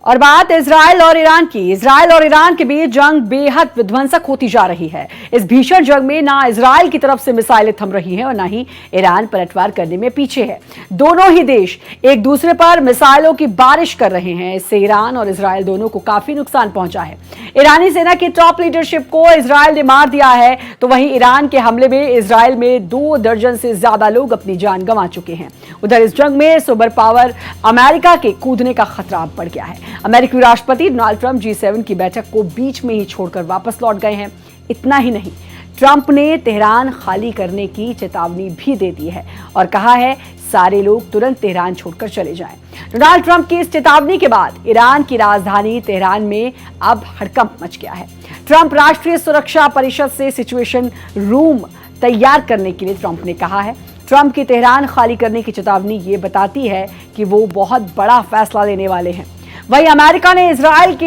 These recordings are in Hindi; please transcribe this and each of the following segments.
और बात इजराइल और ईरान की। इजराइल और ईरान के बीच जंग बेहद विध्वंसक होती जा रही है। इस भीषण जंग में ना इजराइल की तरफ से मिसाइलें थम रही हैं और ना ही ईरान पलटवार करने में पीछे है। दोनों ही देश एक दूसरे पर मिसाइलों की बारिश कर रहे हैं। इससे ईरान और इजराइल दोनों को काफी नुकसान पहुंचा है। ईरानी सेना की टॉप लीडरशिप को इजराइल ने मार दिया है, तो वहीं ईरान के हमले में इजराइल में 2 दर्जन से ज्यादा लोग अपनी जान गंवा चुके हैं। उधर इस जंग में सुपर पावर अमेरिका के कूदने का खतरा बढ़ गया है। अमेरिकी राष्ट्रपति डोनाल्ड ट्रंप G7 की बैठक को बीच में ही छोड़कर वापस लौट गए हैं। इतना ही नहीं, ट्रंप ने तेहरान खाली करने की चेतावनी भी दे दी है और कहा है सारे लोग तुरंत तेहरान छोड़कर चले जाएं। डोनाल्ड ट्रंप की इस चेतावनी के बाद ईरान की राजधानी तेहरान में अब हड़कंप मच गया है। ट्रंप राष्ट्रीय सुरक्षा परिषद से सिचुएशन रूम तैयार करने के लिए ट्रंप ने कहा है। ट्रंप की तेहरान खाली करने की चेतावनी ये बताती है कि वो बहुत बड़ा फैसला लेने वाले हैं। वहीं अमेरिका ने इजराइल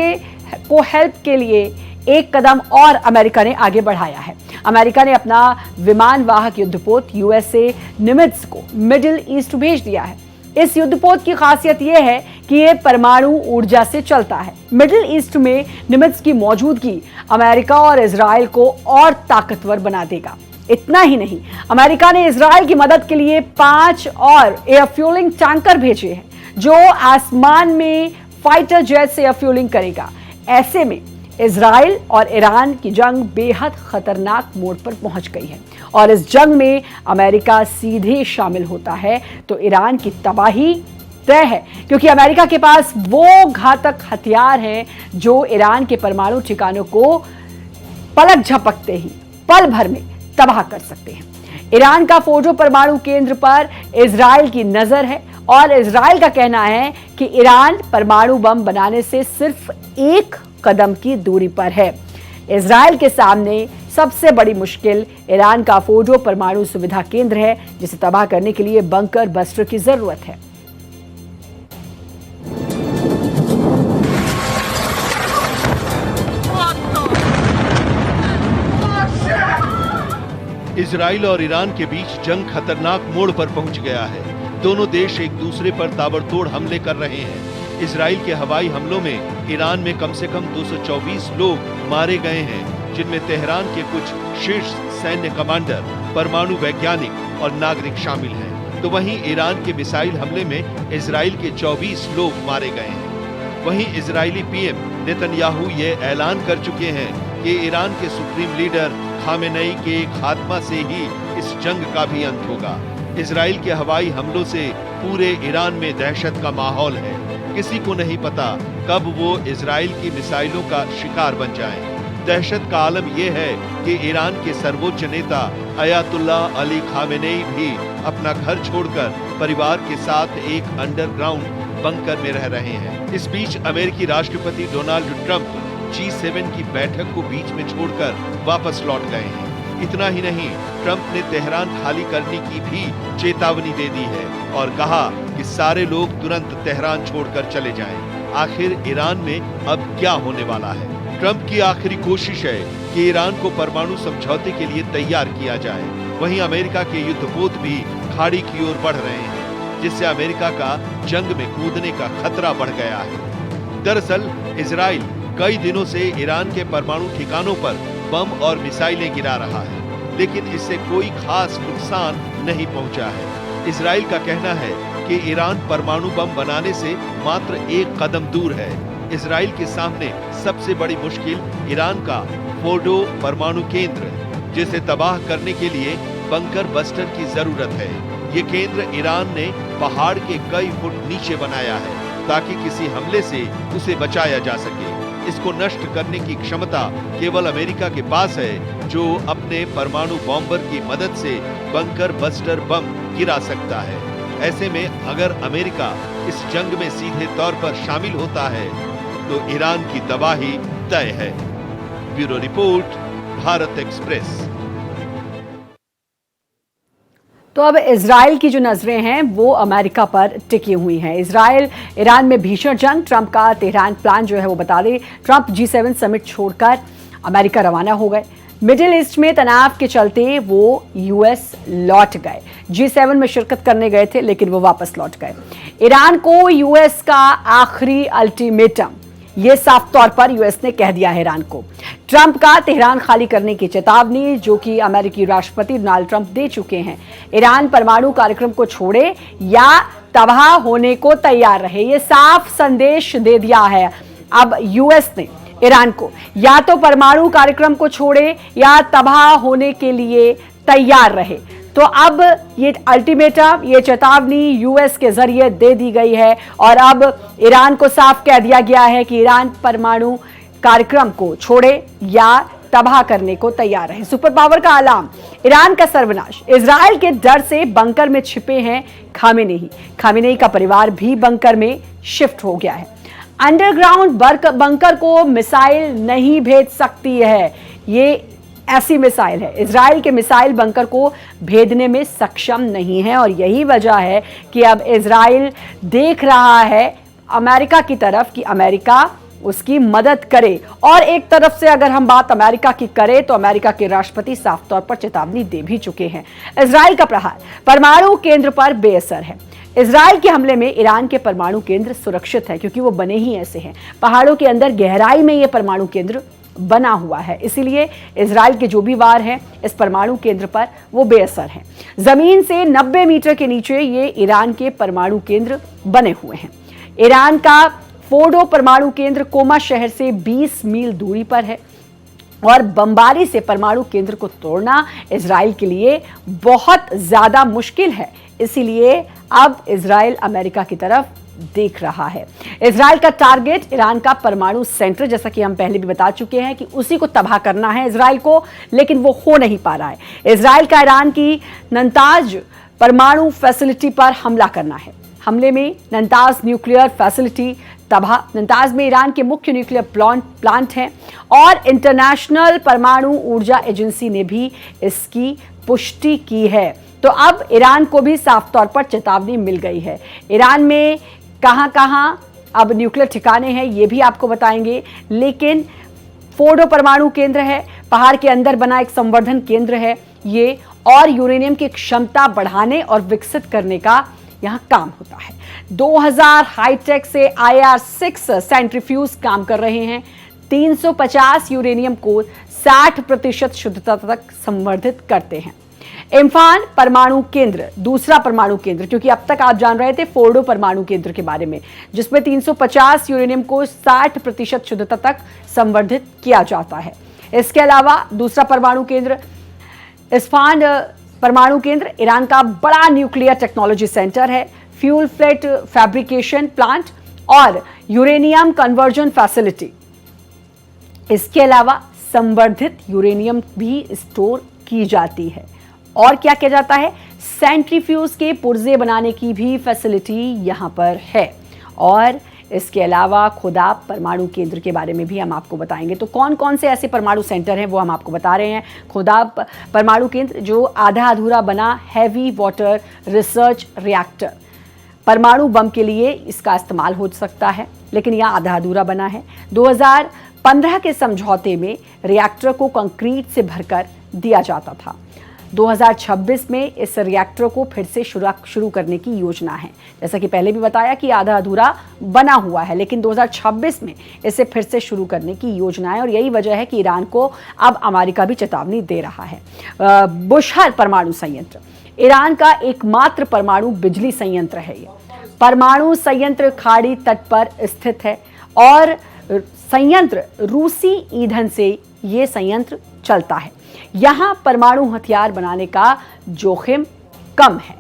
को हेल्प के लिए एक कदम और अमेरिका ने आगे बढ़ाया है। अमेरिका ने अपना विमान वाहक युद्धपोत USA निमित्ज को मिडिल ईस्ट भेज दिया है। इस युद्धपोत की खासियत यह है कि यह परमाणु ऊर्जा से चलता है। मिडिल ईस्ट में निमित्ज की मौजूदगी अमेरिका और इजराइल को और ताकतवर बना देगा। इतना ही नहीं, अमेरिका ने इजराइल की मदद के लिए 5 और एयरफ्यूलिंग टैंकर भेजे हैं, जो आसमान में फाइटर जेट से एयरफ्यूलिंग करेगा। ऐसे में इजराइल और ईरान की जंग बेहद खतरनाक मोड़ पर पहुंच गई है और इस जंग में अमेरिका सीधे शामिल होता है तो ईरान की तबाही तय है, क्योंकि अमेरिका के पास वो घातक हथियार हैं जो ईरान के परमाणु ठिकानों को पलक झपकते ही पल भर में तबाह कर सकते हैं। ईरान का फोर्डो परमाणु केंद्र पर इजराइल की नजर है और इजराइल का कहना है कि ईरान परमाणु बम बनाने से सिर्फ 1 कदम की दूरी पर है। इजराइल के सामने सबसे बड़ी मुश्किल ईरान का फोर्डो परमाणु सुविधा केंद्र है, जिसे तबाह करने के लिए बंकर बस्टर की जरूरत है। इजराइल और ईरान के बीच जंग खतरनाक मोड़ पर पहुंच गया है। दोनों देश एक दूसरे पर ताबड़तोड़ हमले कर रहे हैं। इजराइल के हवाई हमलों में ईरान में कम से कम 224 लोग मारे गए हैं, जिनमें तेहरान के कुछ शीर्ष सैन्य कमांडर, परमाणु वैज्ञानिक और नागरिक शामिल हैं। तो वहीं ईरान के मिसाइल हमले में इजराइल के 24 लोग मारे गए हैं। वहीं इजरायली PM नेतन्याहू ये ऐलान कर चुके हैं कि ईरान के सुप्रीम लीडर खामेनेई के खात्मा से ही इस जंग का भी अंत होगा। इजराइल के हवाई हमलों से पूरे ईरान में दहशत का माहौल है। किसी को नहीं पता कब वो इजराइल की मिसाइलों का शिकार बन जाएं। दहशत का आलम यह है कि ईरान के सर्वोच्च नेता अयातुल्ला अली खामेनेई भी अपना घर छोड़कर परिवार के साथ एक अंडरग्राउंड बंकर में रह रहे हैं। इस बीच अमेरिकी राष्ट्रपति डोनाल्ड ट्रंप G7 की बैठक को बीच में छोड़कर वापस लौट गए हैं। इतना ही नहीं, ट्रंप ने तेहरान खाली करने की भी चेतावनी दे दी है और कहा कि सारे लोग तुरंत तेहरान छोड़कर चले जाएं। आखिर ईरान में अब क्या होने वाला है? ट्रंप की आखिरी कोशिश है कि ईरान को परमाणु समझौते के लिए तैयार किया जाए। वहीं अमेरिका के युद्धपोत भी खाड़ी की ओर बढ़ रहे हैं, जिससे अमेरिका का जंग में कूदने का खतरा बढ़ गया है। दरअसल इजराइल कई दिनों से ईरान के परमाणु ठिकानों पर बम और मिसाइलें गिरा रहा है, लेकिन इससे कोई खास नुकसान नहीं पहुंचा है। इजराइल का कहना है कि ईरान परमाणु बम बनाने से मात्र 1 कदम दूर है। इजराइल के सामने सबसे बड़ी मुश्किल ईरान का फोर्डो परमाणु केंद्र, जिसे तबाह करने के लिए बंकर बस्टर की जरूरत है। ये केंद्र ईरान ने पहाड़ के कई फुट नीचे बनाया है ताकि किसी हमले से उसे बचाया जा सके। इसको नष्ट करने की क्षमता केवल अमेरिका के पास है, जो अपने परमाणु बॉम्बर की मदद से बंकर बस्टर बम गिरा सकता है। ऐसे में अगर अमेरिका इस जंग में सीधे तौर पर शामिल होता है तो ईरान की तबाही तय है। Bureau report, Bharat express. तो अब इजराइल की जो नजरें हैं वो अमेरिका पर टिकी हुई हैं। इजराइल ईरान में भीषण जंग, ट्रंप का तेहरान प्लान जो है वो बता दें। ट्रंप G7 समिट छोड़कर अमेरिका रवाना हो गए। मिडिल ईस्ट में तनाव के चलते वो यूएस लौट गए। G7 में शिरकत करने गए थे लेकिन वो वापस लौट गए। ईरान को यूएस का आखिरी अल्टीमेटम, ये साफ तौर पर यूएस ने कह दिया है ईरान को। ट्रंप का तेहरान खाली करने की चेतावनी जो कि अमेरिकी राष्ट्रपति डोनाल्ड ट्रंप दे चुके हैं। ईरान परमाणु कार्यक्रम को छोड़े या तबाह होने को तैयार रहे, ये साफ संदेश दे दिया है अब यूएस ने ईरान को। या तो परमाणु कार्यक्रम को छोड़े या तबाह होने के लिए तैयार रहे। तो अब ये अल्टीमेटम, ये चेतावनी यूएस के जरिए दे दी गई है और अब ईरान को साफ कह दिया गया है कि ईरान परमाणु कार्यक्रम को छोड़े या तबाह करने को तैयार रहे। सुपर पावर का अलार्म, ईरान का सर्वनाश। इजराइल के डर से बंकर में छिपे हैं खामेनेई का परिवार भी बंकर में शिफ्ट हो गया है। अंडरग्राउंड बंकर को मिसाइल नहीं भेज सकती है, ये ऐसी मिसाइल है। इजराइल के मिसाइल बंकर को भेदने में सक्षम नहीं है और यही वजह है कि अब इजराइल देख रहा है अमेरिका की तरफ कि अमेरिका उसकी मदद करे। और एक तरफ से अगर हम बात अमेरिका की करें तो अमेरिका के राष्ट्रपति साफ तौर पर चेतावनी दे भी चुके हैं। इजराइल का प्रहार परमाणु केंद्र पर बेअसर है। इजराइल के हमले में ईरान के परमाणु केंद्र सुरक्षित है क्योंकि वो बने ही ऐसे हैं। पहाड़ों के अंदर गहराई में ये परमाणु केंद्र बना हुआ है, इसीलिए इजराइल के जो भी वार हैं इस परमाणु केंद्र पर वो बेअसर हैं। जमीन से 90 मीटर के नीचे ये ईरान के परमाणु केंद्र बने हुए हैं। ईरान का फोर्डो परमाणु केंद्र कोमा शहर से 20 मील दूरी पर है और बमबारी से परमाणु केंद्र को तोड़ना इजराइल के लिए बहुत ज्यादा मुश्किल है। इसीलिए अब इजराइल अमेरिका की तरफ देख रहा है। इजराइल का टारगेट ईरान का परमाणु सेंटर, जैसा कि हम पहले भी बता चुके हैं कि उसी को तबाह करना है इजराइल को, लेकिन वो हो नहीं पा रहा है। इजराइल का ईरान की नंताज परमाणु फैसिलिटी पर हमला करना है। हमले में नंताज न्यूक्लियर फैसिलिटी तबाह। नंताज में ईरान के मुख्य न्यूक्लियर प्लांट हैं और इंटरनेशनल परमाणु ऊर्जा एजेंसी ने भी इसकी पुष्टि की है। तो अब ईरान को भी साफ तौर पर चेतावनी मिल गई है। ईरान में कहां-कहां अब न्यूक्लियर ठिकाने हैं ये भी आपको बताएंगे, लेकिन फोर्डो परमाणु केंद्र है, पहाड़ के अंदर बना एक संवर्धन केंद्र है ये, और यूरेनियम की क्षमता बढ़ाने और विकसित करने का यहां काम होता है। 2000 हाईटेक से IR-6 सेंट्रीफ्यूज काम कर रहे हैं। 350 यूरेनियम को 60% शुद्धता तक संवर्धित करते हैं। इम्फान परमाणु केंद्र, दूसरा परमाणु केंद्र, क्योंकि अब तक आप जान रहे थे फोर्डो परमाणु केंद्र के बारे में, जिसमें 350 यूरेनियम को 60% शुद्धता तक संवर्धित किया जाता है। इसके अलावा दूसरा परमाणु केंद्र इस्फान परमाणु केंद्र ईरान का बड़ा न्यूक्लियर टेक्नोलॉजी सेंटर है, फ्यूल फ्लेट फैब्रिकेशन प्लांट और यूरेनियम कन्वर्जन फैसिलिटी। इसके अलावा संवर्धित यूरेनियम भी स्टोर की जाती है। और क्या किया जाता है, सेंट्रीफ्यूज के पुर्जे बनाने की भी फैसिलिटी यहां पर है। और इसके अलावा खुदाब परमाणु केंद्र के बारे में भी हम आपको बताएंगे। तो कौन कौन से ऐसे परमाणु सेंटर हैं वो हम आपको बता रहे हैं। खुदाब परमाणु केंद्र जो आधा अधूरा बना हैवी वाटर रिसर्च रिएक्टर, परमाणु बम के लिए इसका इस्तेमाल हो सकता है, लेकिन यह आधा अधूरा बना है। 2015 के समझौते में रिएक्टर को कंक्रीट से भरकर दिया जाता था। 2026 में इस रिएक्टर को फिर से शुरू करने की योजना है। जैसा कि पहले भी बताया कि आधा अधूरा बना हुआ है, लेकिन 2026 में इसे फिर से शुरू करने की योजना है और यही वजह है कि ईरान को अब अमेरिका भी चेतावनी दे रहा है। बुशहर परमाणु संयंत्र ईरान का एकमात्र परमाणु बिजली संयंत्र है। ये परमाणु संयंत्र खाड़ी तट पर स्थित है और संयंत्र रूसी ईंधन से ये संयंत्र चलता है। यहां परमाणु हथियार बनाने का जोखिम कम है।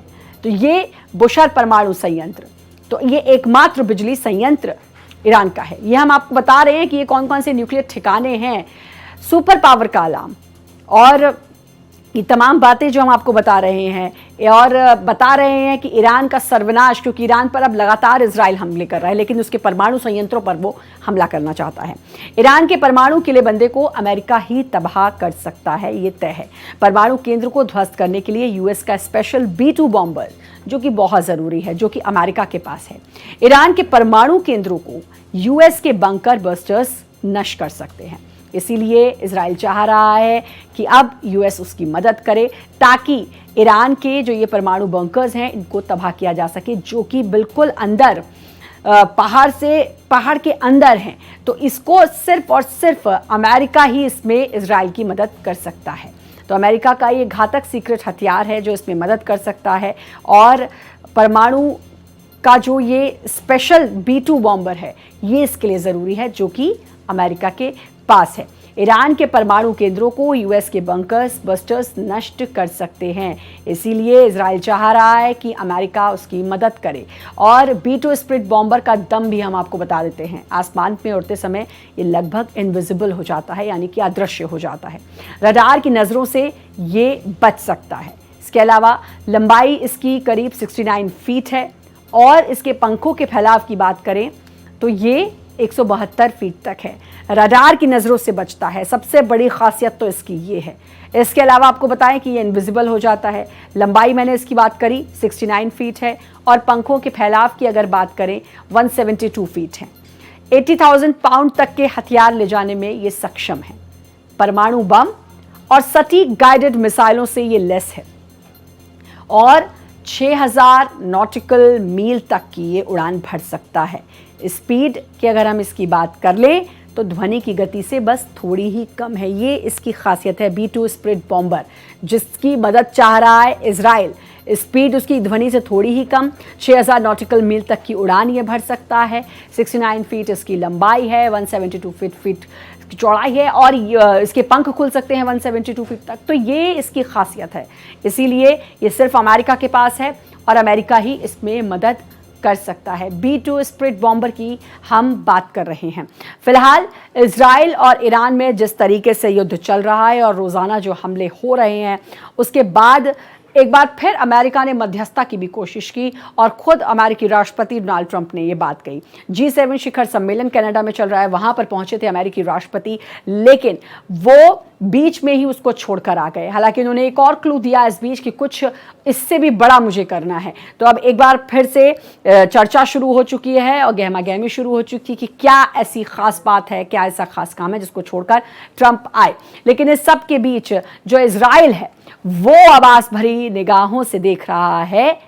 तो ये बुशहर परमाणु संयंत्र, तो ये एकमात्र बिजली संयंत्र ईरान का है। ये हम आपको बता रहे हैं कि ये कौन कौन से न्यूक्लियर ठिकाने हैं। सुपर पावर का अलार्म और ये तमाम बातें जो हम आपको बता रहे हैं और बता रहे हैं कि ईरान का सर्वनाश, क्योंकि ईरान पर अब लगातार इजराइल हमले कर रहा है, लेकिन उसके परमाणु संयंत्रों पर वो हमला करना चाहता है। ईरान के परमाणु किलेबंदे को अमेरिका ही तबाह कर सकता है, ये तय है। परमाणु केंद्र को ध्वस्त करने के लिए यूएस का स्पेशल B-2 बॉम्बर, जो कि बहुत ज़रूरी है, जो कि अमेरिका के पास है। ईरान के परमाणु केंद्रों को यूएस के बंकर बस्टर्स नष्ट कर सकते हैं। इसीलिए इजराइल चाह रहा है कि अब यूएस उसकी मदद करे ताकि ईरान के जो ये परमाणु बंकर्स हैं इनको तबाह किया जा सके, जो कि बिल्कुल अंदर पहाड़ के अंदर हैं। तो इसको सिर्फ और सिर्फ अमेरिका ही इसमें इजराइल की मदद कर सकता है। तो अमेरिका का ये घातक सीक्रेट हथियार है जो इसमें मदद कर सकता है, और परमाणु का जो ये स्पेशल B2 बॉम्बर है ये इसके लिए ज़रूरी है, जो कि अमेरिका के पास है। ईरान के परमाणु केंद्रों को यूएस के बंकर्स बस्टर्स नष्ट कर सकते हैं, इसीलिए इजराइल चाह रहा है कि अमेरिका उसकी मदद करे। और B2 स्प्लिट बॉम्बर का दम भी हम आपको बता देते हैं, आसमान में उड़ते समय ये लगभग इनविजिबल हो जाता है, यानी कि अदृश्य हो जाता है। रडार की नज़रों से ये बच सकता है। इसके अलावा लंबाई इसकी करीब 69 फीट है, और इसके पंखों के फैलाव की बात करें तो ये 172 फीट तक है। रडार की नज़रों से बचता है, सबसे बड़ी खासियत तो इसकी ये है। इसके अलावा आपको बताएं कि ये इनविजिबल हो जाता है। लंबाई मैंने इसकी बात करी 69 फीट है, और पंखों के फैलाव की अगर बात करें 172 फीट है। 80,000 पाउंड तक के हथियार ले जाने में ये सक्षम है। परमाणु बम और सटीक गाइडेड मिसाइलों से ये लैस है, और 6000 नॉटिकल मील तक की ये उड़ान भर सकता है। स्पीड की अगर हम इसकी बात कर लें तो ध्वनि की गति से बस थोड़ी ही कम है। ये इसकी खासियत है B2 स्प्लिट बॉम्बर, जिसकी मदद चाह रहा है इजराइल। स्पीड उसकी ध्वनि से थोड़ी ही कम, 6000 नॉटिकल मील तक की उड़ान ये भर सकता है। 69 फीट इसकी लंबाई है, 172 फीट की चौड़ाई है, और इसके पंख खुल सकते हैं 172 फीट तक। तो ये इसकी खासियत है, इसीलिए ये सिर्फ अमेरिका के पास है और अमेरिका ही इसमें मदद कर सकता है। B2 स्प्लिट बॉम्बर की हम बात कर रहे हैं। फिलहाल इजराइल और ईरान में जिस तरीके से युद्ध चल रहा है और रोज़ाना जो हमले हो रहे हैं, उसके बाद एक बार फिर अमेरिका ने मध्यस्थता की भी कोशिश की, और खुद अमेरिकी राष्ट्रपति डोनाल्ड ट्रंप ने ये बात कही। G7 शिखर सम्मेलन कनाडा में चल रहा है, वहां पर पहुंचे थे अमेरिकी राष्ट्रपति, लेकिन वो बीच में ही उसको छोड़कर आ गए। हालांकि उन्होंने एक और क्लू दिया इस बीच कि कुछ इससे भी बड़ा मुझे करना है। तो अब एक बार फिर से चर्चा शुरू हो चुकी है और गहमा गहमी शुरू हो चुकी है कि क्या ऐसी खास बात है, क्या ऐसा खास काम है जिसको छोड़कर ट्रंप आए। लेकिन इस सब के बीच जो इजराइल है वो आवाज भरी निगाहों से देख रहा है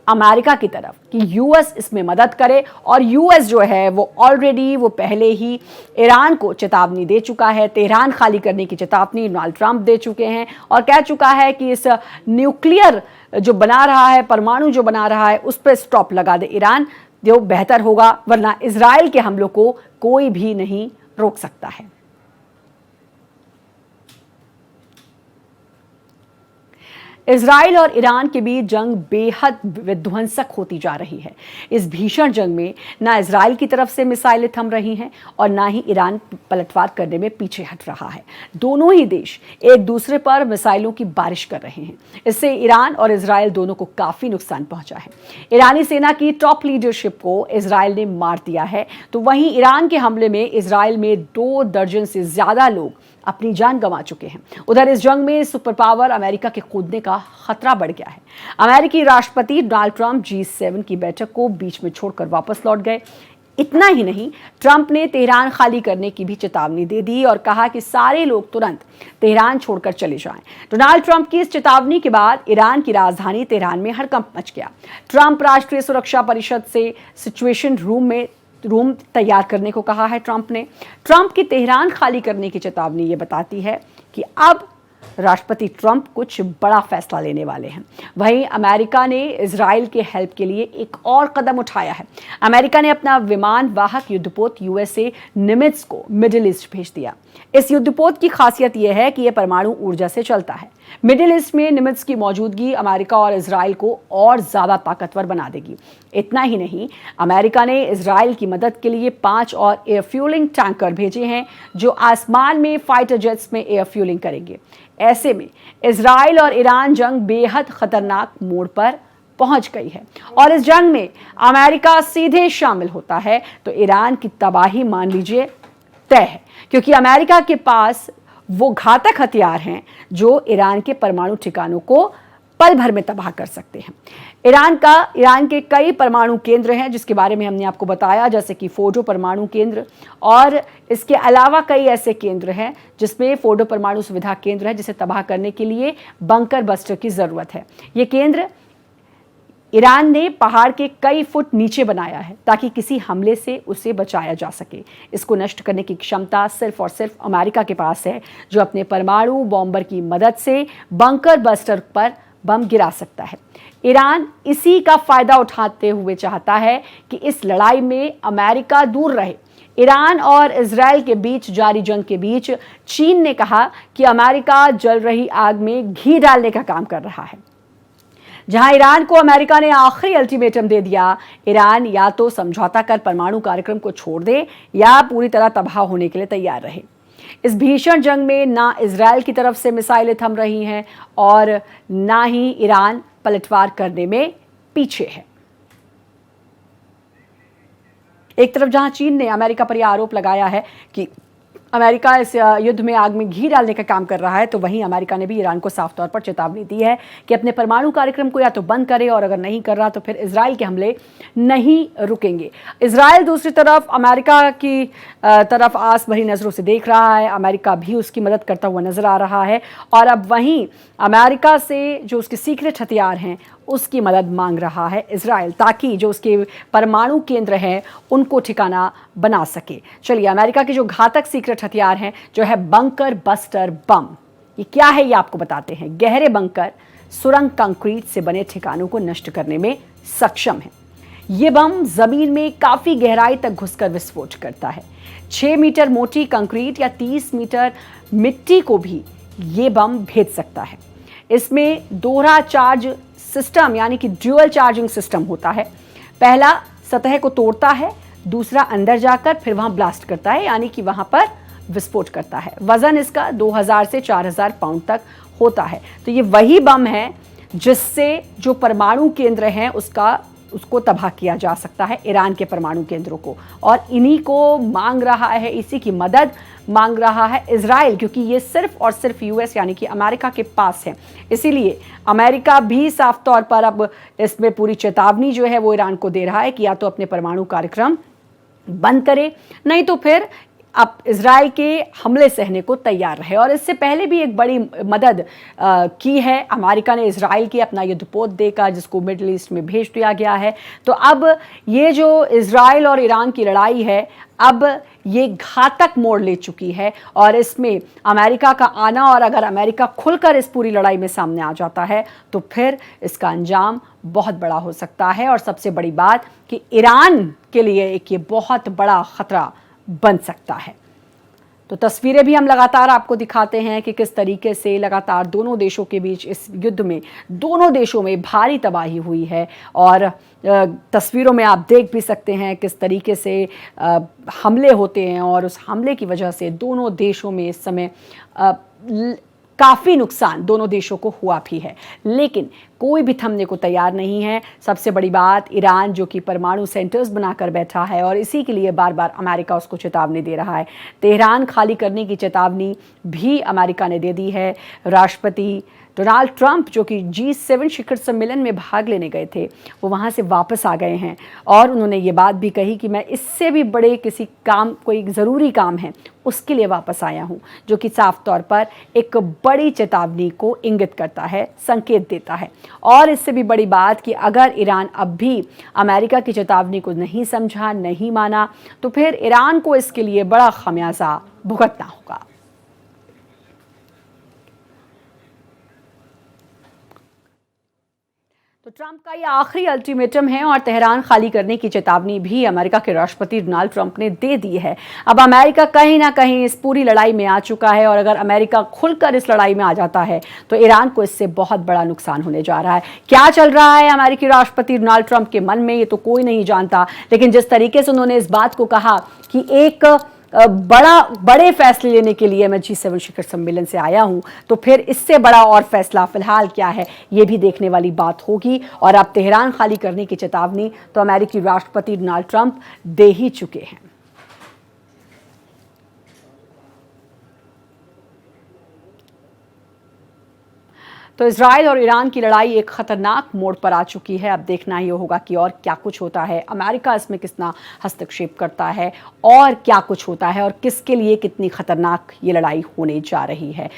अमेरिका की तरफ कि यूएस इसमें मदद करे, और यूएस जो है वो पहले ही ईरान को चेतावनी दे चुका है। तेहरान खाली करने की चेतावनी डोनाल्ड ट्रंप दे चुके हैं, और कह चुका है कि इस न्यूक्लियर जो बना रहा है, परमाणु जो बना रहा है, उस पर स्टॉप लगा दे ईरान, जो बेहतर होगा, वरना इजराइल के हमलों को कोई भी नहीं रोक सकता है। इजराइल और ईरान के बीच जंग बेहद विध्वंसक होती जा रही है। इस भीषण जंग में ना इजराइल की तरफ से मिसाइलें थम रही हैं और ना ही ईरान पलटवार करने में पीछे हट रहा है। दोनों ही देश एक दूसरे पर मिसाइलों की बारिश कर रहे हैं। इससे ईरान और इजराइल दोनों को काफी नुकसान पहुंचा है। ईरानी सेना की टॉप लीडरशिप को इजराइल ने मार दिया है, तो वहीं ईरान के हमले में इजराइल में 2 दर्जन से ज्यादा लोग अपनी जान गंवा चुके हैं। उधर इस जंग में सुपर पावर अमेरिका के कूदने का खतरा बढ़ गया है। अमेरिकी राष्ट्रपति डोनाल्ड ट्रंप G7 की बैठक को बीच में छोड़कर वापस लौट गए। इतना ही नहीं, ट्रंप ने तेहरान खाली करने की भी चेतावनी दे दी और कहा कि सारे लोग तुरंत तेहरान छोड़कर चले जाएं। डोनाल्ड ट्रंप की इस चेतावनी के बाद ईरान की राजधानी तेहरान में हड़कंप मच गया। ट्रंप राष्ट्रीय सुरक्षा परिषद से सिचुएशन रूम तैयार करने को कहा है। ट्रंप की तेहरान खाली करने की चेतावनी ये बताती है कि अब राष्ट्रपति ट्रंप कुछ बड़ा फैसला लेने वाले हैं। वहीं अमेरिका ने इजराइल के हेल्प के लिए एक और कदम उठाया है। अमेरिका ने अपना विमान वाहक युद्धपोत USA निमित्ज को मिडिल ईस्ट भेज दिया। इस युद्धपोत की खासियत यह है कि यह परमाणु ऊर्जा से चलता है। मिडिल ईस्ट में निमित्ज की मौजूदगी अमेरिका और इजराइल को और ज्यादा ताकतवर बना देगी। इतना ही नहीं, अमेरिका ने इजराइल की मदद के लिए 5 और एयर फ्यूलिंग टैंकर भेजे हैं जो आसमान में फाइटर जेट्स में एयर फ्यूलिंग करेंगे। ऐसे में इजराइल और ईरान जंग बेहद खतरनाक मोड़ पर पहुंच गई है, और इस जंग में अमेरिका सीधे शामिल होता है तो ईरान की तबाही मान लीजिए तय है, क्योंकि अमेरिका के पास वो घातक हथियार हैं जो ईरान के परमाणु ठिकानों को पल भर में तबाह कर सकते हैं। ईरान के कई परमाणु केंद्र हैं जिसके बारे में हमने आपको बताया, जैसे कि फोर्डो परमाणु केंद्र, और इसके अलावा कई ऐसे केंद्र हैं जिसमें फोर्डो परमाणु सुविधा केंद्र है जिसे तबाह करने के लिए बंकर बस्टर की जरूरत है। ये केंद्र ईरान ने पहाड़ के कई फुट नीचे बनाया है ताकि किसी हमले से उसे बचाया जा सके। इसको नष्ट करने की क्षमता सिर्फ और सिर्फ अमेरिका के पास है, जो अपने परमाणु बॉम्बर की मदद से बंकर बस्टर पर बम गिरा सकता है। ईरान इसी का फायदा उठाते हुए चाहता है कि इस लड़ाई में अमेरिका दूर रहे। ईरान और इजराइल के बीच जारी जंग के बीच चीन ने कहा कि अमेरिका जल रही आग में घी डालने का काम कर रहा है। जहां ईरान को अमेरिका ने आखिरी अल्टीमेटम दे दिया, ईरान या तो समझौता कर परमाणु कार्यक्रम को छोड़ दे या पूरी तरह तबाह होने के लिए तैयार रहे। इस भीषण जंग में ना इजराइल की तरफ से मिसाइलें थम रही हैं और ना ही ईरान पलटवार करने में पीछे है। एक तरफ जहां चीन ने अमेरिका पर यह आरोप लगाया है कि अमेरिका इस युद्ध में आग में घी डालने का काम कर रहा है, तो वहीं अमेरिका ने भी ईरान को साफ तौर पर चेतावनी दी है कि अपने परमाणु कार्यक्रम को या तो बंद करे, और अगर नहीं कर रहा तो फिर इजराइल के हमले नहीं रुकेंगे। इजराइल दूसरी तरफ अमेरिका की तरफ आस भरी नज़रों से देख रहा है। अमेरिका भी उसकी मदद करता हुआ नजर आ रहा है, और अब वहीं अमेरिका से जो उसके सीक्रेट हथियार हैं उसकी मदद मांग रहा है इजराइल, ताकि जो उसके परमाणु केंद्र हैं उनको ठिकाना बना सके। चलिए, अमेरिका के जो घातक सीक्रेट हथियार हैं जो है बंकर बस्टर बम, ये क्या है ये आपको बताते हैं। गहरे बंकर सुरंग कंक्रीट से बने ठिकानों को नष्ट करने में सक्षम है। ये बम जमीन में काफी गहराई तक घुसकर विस्फोट करता है। 6 मीटर मोटी कंक्रीट या 30 मीटर मिट्टी को भी ये बम भेद सकता है। इसमें दोहरा चार्ज सिस्टम यानी कि ड्यूअल चार्जिंग सिस्टम होता है। पहला सतह को तोड़ता है, दूसरा अंदर जाकर फिर वहां ब्लास्ट करता है, यानी कि वहां पर विस्फोट करता है। वजन इसका 2000 से 4000 पाउंड तक होता है। तो ये वही बम है जिससे जो परमाणु केंद्र हैं उसको तबाह किया जा सकता है, ईरान के परमाणु केंद्रों को। और इन्हीं को मांग रहा है, इसी की मदद मांग रहा है इजराइल, क्योंकि ये सिर्फ और सिर्फ यूएस यानी कि अमेरिका के पास है। इसीलिए अमेरिका भी साफ तौर पर अब इसमें पूरी चेतावनी जो है वो ईरान को दे रहा है कि या तो अपने परमाणु कार्यक्रम बंद करे, नहीं तो फिर अब इजराइल के हमले सहने को तैयार रहे। और इससे पहले भी एक बड़ी मदद की है अमेरिका ने इजराइल की, अपना युद्धपोत देकर, जिसको मिडिल ईस्ट में भेज दिया गया है। तो अब ये जो इजराइल और ईरान की लड़ाई है, अब ये घातक मोड़ ले चुकी है, और इसमें अमेरिका का आना, और अगर अमेरिका खुलकर इस पूरी लड़ाई में सामने आ जाता है तो फिर इसका अंजाम बहुत बड़ा हो सकता है। और सबसे बड़ी बात कि ईरान के लिए एक ये बहुत बड़ा खतरा बन सकता है। तो तस्वीरें भी हम लगातार आपको दिखाते हैं कि किस तरीके से लगातार दोनों देशों के बीच इस युद्ध में दोनों देशों में भारी तबाही हुई है। और तस्वीरों में आप देख भी सकते हैं किस तरीके से हमले होते हैं, और उस हमले की वजह से दोनों देशों में इस समय काफ़ी नुकसान दोनों देशों को हुआ भी है, लेकिन कोई भी थमने को तैयार नहीं है। सबसे बड़ी बात, ईरान जो कि परमाणु सेंटर्स बनाकर बैठा है, और इसी के लिए बार बार अमेरिका उसको चेतावनी दे रहा है। तेहरान खाली करने की चेतावनी भी अमेरिका ने दे दी है। राष्ट्रपति डोनाल्ड ट्रंप जो कि G7 शिखर सम्मेलन में भाग लेने गए थे, वो वहाँ से वापस आ गए हैं, और उन्होंने ये बात भी कही कि मैं इससे भी बड़े किसी काम, कोई ज़रूरी काम है उसके लिए वापस आया हूँ, जो कि साफ तौर पर एक बड़ी चेतावनी को इंगित करता है, संकेत देता है। और इससे भी बड़ी बात कि अगर ईरान अब भी अमेरिका की चेतावनी को नहीं समझा, नहीं माना, तो फिर ईरान को इसके लिए बड़ा खमियाजा भुगतना होगा। तो ट्रंप का ये आखिरी अल्टीमेटम है, और तेहरान खाली करने की चेतावनी भी अमेरिका के राष्ट्रपति डोनाल्ड ट्रंप ने दे दी है। अब अमेरिका कहीं ना कहीं इस पूरी लड़ाई में आ चुका है, और अगर अमेरिका खुलकर इस लड़ाई में आ जाता है तो ईरान को इससे बहुत बड़ा नुकसान होने जा रहा है। क्या चल रहा है अमेरिकी राष्ट्रपति डोनाल्ड ट्रंप के मन में, ये तो कोई नहीं जानता, लेकिन जिस तरीके से उन्होंने इस बात को कहा कि एक बड़े फैसले लेने के लिए मैं G7 शिखर सम्मेलन से आया हूं, तो फिर इससे बड़ा और फैसला फिलहाल क्या है ये भी देखने वाली बात होगी। और अब तेहरान खाली करने की चेतावनी तो अमेरिकी राष्ट्रपति डोनाल्ड ट्रंप दे ही चुके हैं। तो इजराइल और ईरान की लड़ाई एक खतरनाक मोड़ पर आ चुकी है। अब देखना ही होगा कि और क्या कुछ होता है, अमेरिका इसमें कितना हस्तक्षेप करता है और क्या कुछ होता है और किसके लिए कितनी खतरनाक ये लड़ाई होने जा रही है।